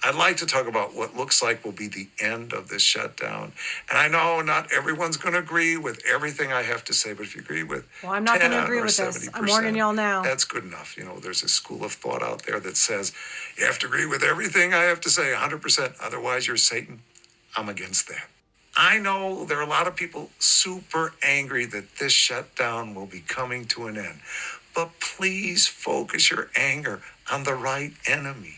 I'd like to talk about what looks like will be the end of this shutdown. And I know not everyone's going to agree with everything I have to say, but if you agree with Well, I'm not going to 10 agree or with 70%, this. I'm warning y'all now. that's good enough. There's a school of thought out there that says you have to agree with everything I have to say 100%. Otherwise, you're Satan. I'm against that. I know there are a lot of people super angry that this shutdown will be coming to an end. But please focus your anger on the right enemy.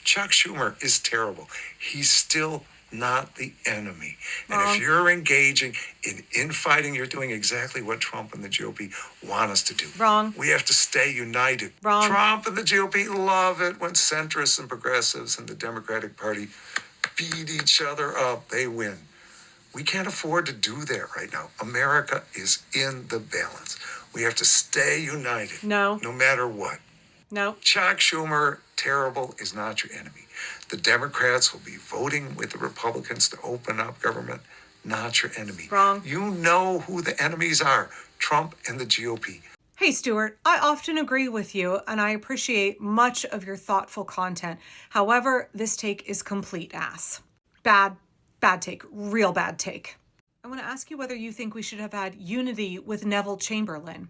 Chuck Schumer is terrible. He's still not the enemy. And if you're engaging in infighting, you're doing exactly what Trump and the GOP want us to do. Wrong. We have to stay united. Wrong. Trump and the GOP love it when centrists and progressives and the Democratic Party beat each other up. They win. We can't afford to do that right now. America is in the balance. We have to stay united. No. No matter what. No. Chuck Schumer, terrible, is not your enemy. The Democrats will be voting with the Republicans to open up government, not your enemy. Wrong. You know who the enemies are, Trump and the GOP. Hey, Stuart, I often agree with you, and I appreciate much of your thoughtful content. However, this take is complete ass. Bad take, real bad take. I want to ask you whether you think we should have had unity with Neville Chamberlain.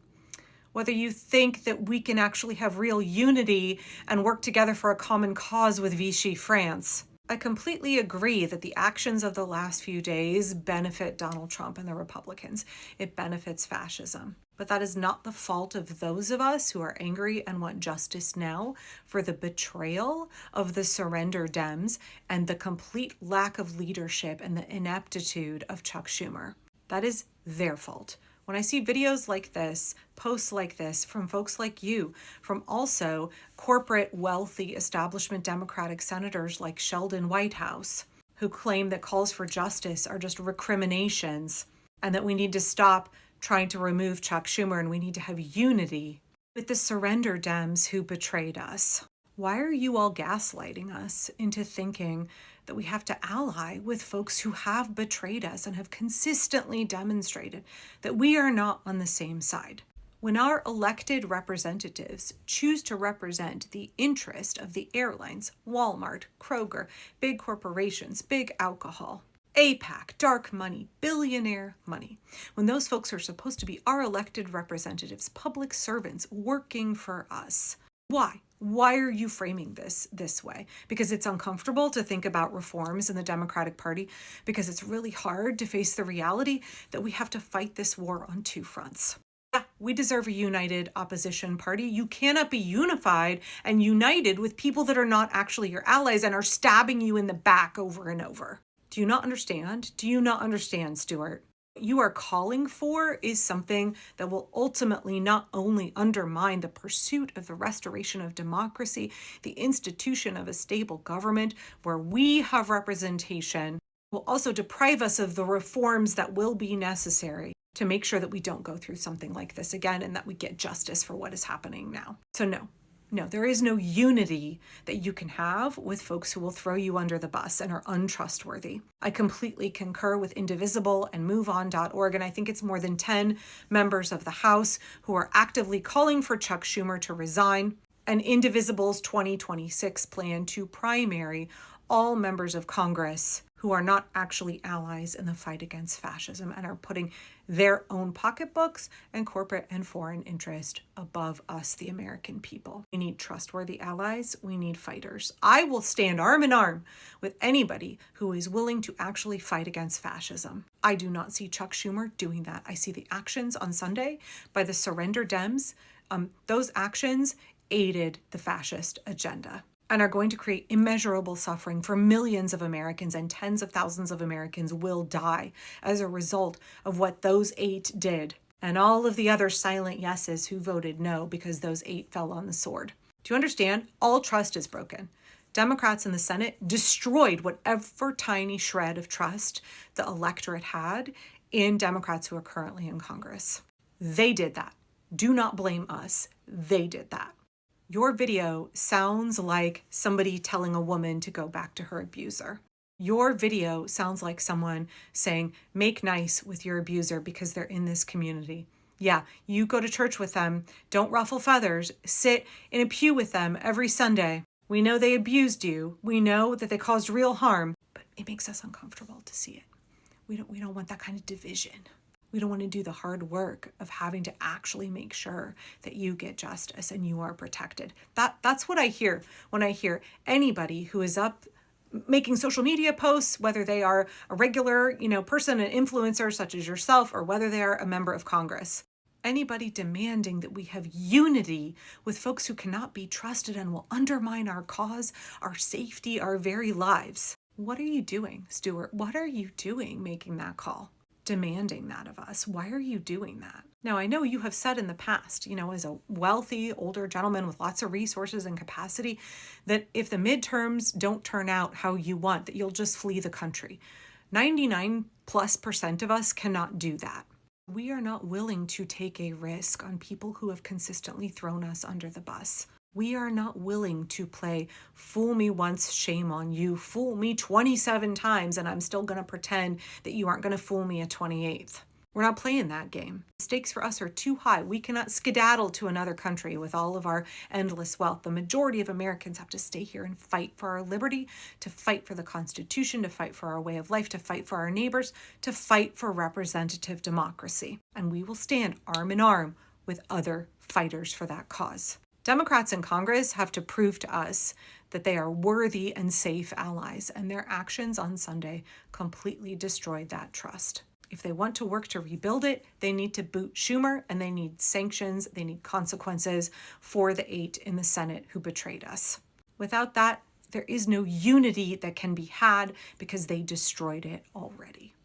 Whether you think that we can actually have real unity and work together for a common cause with Vichy France. I completely agree that the actions of the last few days benefit Donald Trump and the Republicans. It benefits fascism. But that is not the fault of those of us who are angry and want justice now for the betrayal of the Surrender Dems and the complete lack of leadership and the ineptitude of Chuck Schumer. That is their fault. When I see videos like this, posts like this from folks like you, from also corporate, wealthy, establishment Democratic senators like Sheldon Whitehouse, who claim that calls for justice are just recriminations and that we need to stop trying to remove Chuck Schumer and we need to have unity with the Surrender Dems who betrayed us. Why are you all gaslighting us into thinking that we have to ally with folks who have betrayed us and have consistently demonstrated that we are not on the same side? When our elected representatives choose to represent the interest of the airlines, Walmart, Kroger, big corporations, big alcohol, APAC, dark money, billionaire money, when those folks are supposed to be our elected representatives, public servants working for us, why? Why are you framing this way? Because it's uncomfortable to think about reforms in the Democratic Party, because it's really hard to face the reality that we have to fight this war on two fronts. Yeah, we deserve a united opposition party. You cannot be unified and united with people that are not actually your allies and are stabbing you in the back over and over. Do you not understand? Do you not understand, Stuart? What you are calling for is something that will ultimately not only undermine the pursuit of the restoration of democracy, the institution of a stable government where we have representation, will also deprive us of the reforms that will be necessary to make sure that we don't go through something like this again and that we get justice for what is happening now. So no, there is no unity that you can have with folks who will throw you under the bus and are untrustworthy. I completely concur with Indivisible and MoveOn.org, and I think it's more than 10 members of the House who are actively calling for Chuck Schumer to resign, and Indivisible's 2026 plan to primary all members of Congress who are not actually allies in the fight against fascism and are putting their own pocketbooks and corporate and foreign interest above us, the American people. We need trustworthy allies. We need fighters. I will stand arm in arm with anybody who is willing to actually fight against fascism. I do not see Chuck Schumer doing that. I see the actions on Sunday by the Surrender Dems. Those actions aided the fascist agenda and are going to create immeasurable suffering for millions of Americans, and tens of thousands of Americans will die as a result of what those 8 did, and all of the other silent yeses who voted no because those 8 fell on the sword. Do you understand? All trust is broken. Democrats in the Senate destroyed whatever tiny shred of trust the electorate had in Democrats who are currently in Congress. They did that. Do not blame us. They did that. Your video sounds like somebody telling a woman to go back to her abuser. Your video sounds like someone saying, make nice with your abuser because they're in this community. Yeah, you go to church with them, don't ruffle feathers, sit in a pew with them every Sunday, We know they abused you. We know that they caused real harm, but it makes us uncomfortable to see it. We don't want that kind of division. We don't want to do the hard work of having to actually make sure that you get justice and you are protected. That's what I hear when I hear anybody who is up making social media posts, whether they are a regular, person, an influencer such as yourself, or whether they are a member of Congress. Anybody demanding that we have unity with folks who cannot be trusted and will undermine our cause, our safety, our very lives. What are you doing, Stuart? What are you doing making that call? Demanding that of us? Why are you doing that? Now, I know you have said in the past, as a wealthy older gentleman with lots of resources and capacity, that if the midterms don't turn out how you want, that you'll just flee the country. 99+% of us cannot do that. We are not willing to take a risk on people who have consistently thrown us under the bus. We are not willing to play fool me once, shame on you, fool me 27 times, and I'm still going to pretend that you aren't going to fool me a 28th. We're not playing that game. The stakes for us are too high. We cannot skedaddle to another country with all of our endless wealth. The majority of Americans have to stay here and fight for our liberty, to fight for the Constitution, to fight for our way of life, to fight for our neighbors, to fight for representative democracy. And we will stand arm in arm with other fighters for that cause. Democrats in Congress have to prove to us that they are worthy and safe allies, and their actions on Sunday completely destroyed that trust. If they want to work to rebuild it, they need to boot Schumer, and they need sanctions, they need consequences for the 8 in the Senate who betrayed us. Without that, there is no unity that can be had because they destroyed it already.